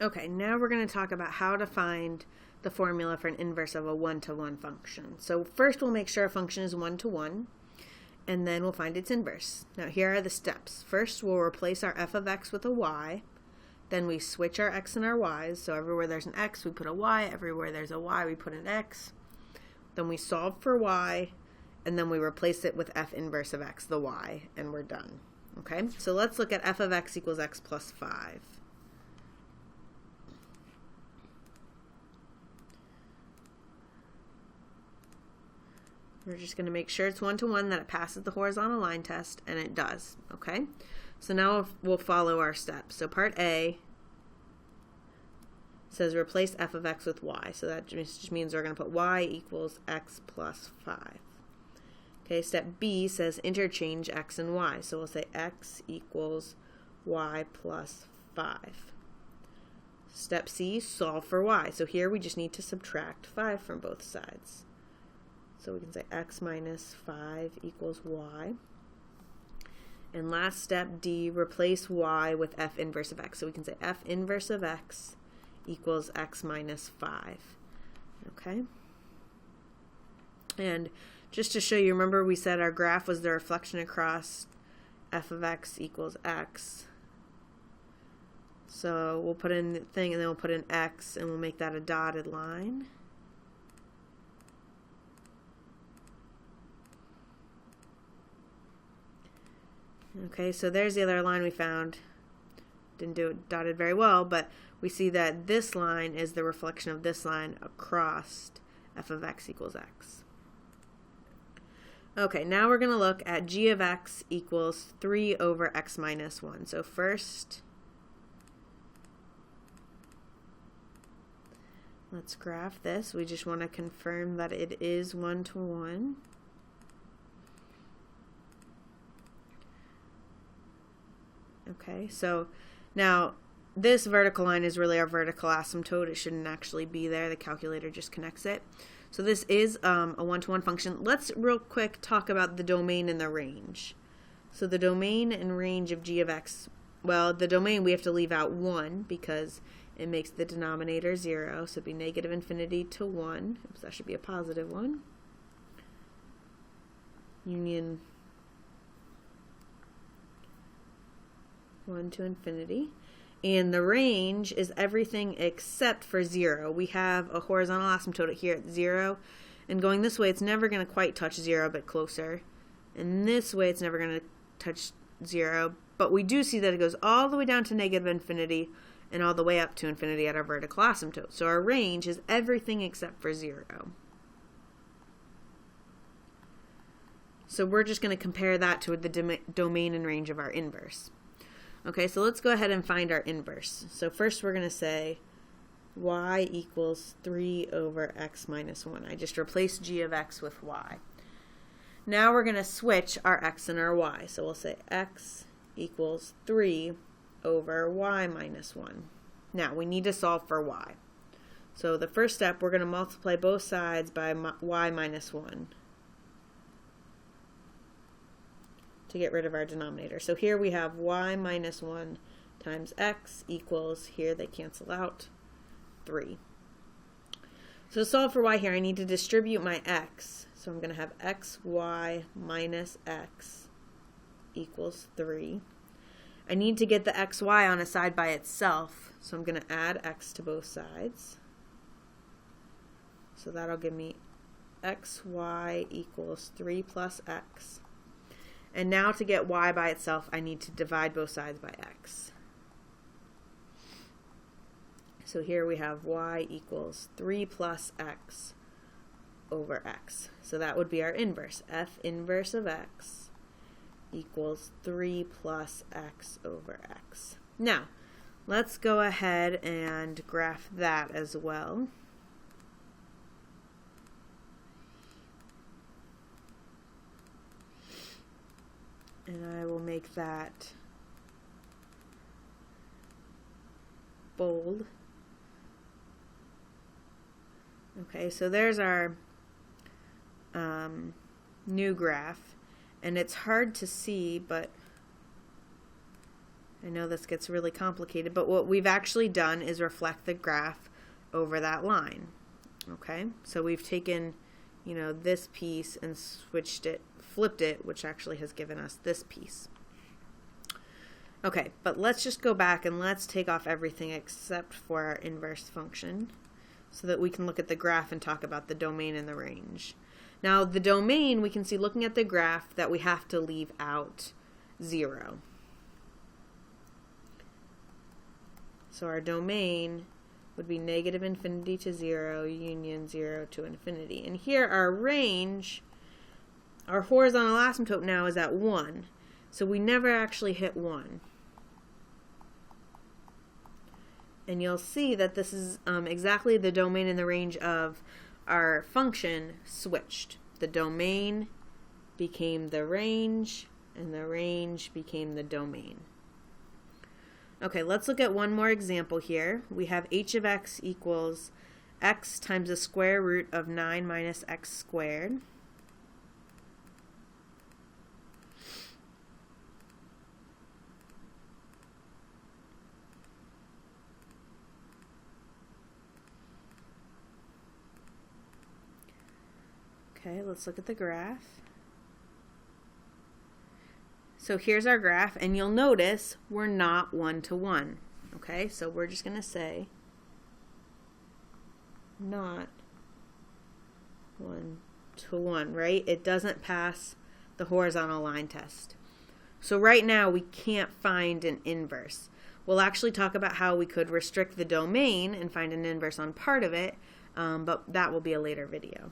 Okay, now we're going to talk about how to find the formula for an inverse of a one-to-one function. So first we'll make sure a function is one-to-one, and then we'll find its inverse. Now here are the steps. First we'll replace our f of x with a y, then we switch our x and our y's, so everywhere there's an x we put a y, everywhere there's a y we put an x, then we solve for y, and then we replace it with f inverse of x, the y, and we're done. Okay, so let's look at f of x equals x plus 5. We're just going to make sure it's one-to-one, that it passes the horizontal line test, and it does. Okay, so now we'll follow our steps. So part A says replace f of x with y. So that just means we're going to put y equals x plus 5. Okay, step B says interchange x and y. So we'll say x equals y plus 5. Step C, solve for y. So here we just need to subtract 5 from both sides. So we can say x minus 5 equals y. And last step, D, replace y with f inverse of x. So we can say f inverse of x equals x minus 5. Okay? And just to show you, remember we said our graph was the reflection across f of x equals x. So we'll put in the thing, and then we'll put in x, and we'll make that a dotted line. Okay, so there's the other line we found. Didn't do it dotted very well, but we see that this line is the reflection of this line across f of x equals x. Okay, now we're going to look at g of x equals 3 over x minus 1. So first, let's graph this. We just want to confirm that it is one-to-one. Okay, so now this vertical line is really our vertical asymptote. It shouldn't actually be there. The calculator just connects it. So this is a one-to-one function. Let's real quick talk about the domain and the range. So the domain and range of g of x, well, the domain we have to leave out 1 because it makes the denominator 0. So it'd be negative infinity to 1. Oops, that should be a positive 1. Union 1 to infinity. And the range is everything except for 0. We have a horizontal asymptote here at 0. And going this way, it's never going to quite touch 0, but closer. And this way, it's never going to touch 0. But we do see that it goes all the way down to negative infinity and all the way up to infinity at our vertical asymptote. So our range is everything except for 0. So we're just going to compare that to the domain and range of our inverse. Okay, so let's go ahead and find our inverse. So first we're going to say y equals 3 over x minus 1. I just replaced g of x with y. Now we're going to switch our x and our y. So we'll say x equals 3 over y minus 1. Now we need to solve for y. So the first step, we're going to multiply both sides by y minus 1. To get rid of our denominator. So here we have y minus 1 times x equals, here they cancel out, 3. So to solve for y here, I need to distribute my x. So I'm going to have xy minus x equals 3. I need to get the xy on a side by itself. So I'm going to add x to both sides. So that'll give me xy equals 3 plus x. And now to get y by itself, I need to divide both sides by x. So here we have y equals 3 plus x over x. So that would be our inverse. F inverse of x equals 3 plus x over x. Now, let's go ahead and graph that as well. And I will make that bold. Okay, so there's our new graph, and it's hard to see, but I know this gets really complicated, but what we've actually done is reflect the graph over that line. Okay, so we've taken, you know, this piece and switched it, flipped it, which actually has given us this piece. Okay, but let's just go back and let's take off everything except for our inverse function so that we can look at the graph and talk about the domain and the range. Now, the domain, we can see looking at the graph that we have to leave out 0. So our domain would be negative infinity to 0, union 0 to infinity. And here our range, our horizontal asymptote now is at 1. So we never actually hit 1. And you'll see that this is exactly the domain and the range of our function switched. The domain became the range, and the range became the domain. Okay, let's look at one more example here. We have h of x equals x times the square root of 9 minus x squared. Okay, let's look at the graph. So here's our graph, and you'll notice we're not 1 to 1. Okay, so we're just going to say not 1 to 1, right? It doesn't pass the horizontal line test. So right now we can't find an inverse. We'll actually talk about how we could restrict the domain and find an inverse on part of it, but that will be a later video.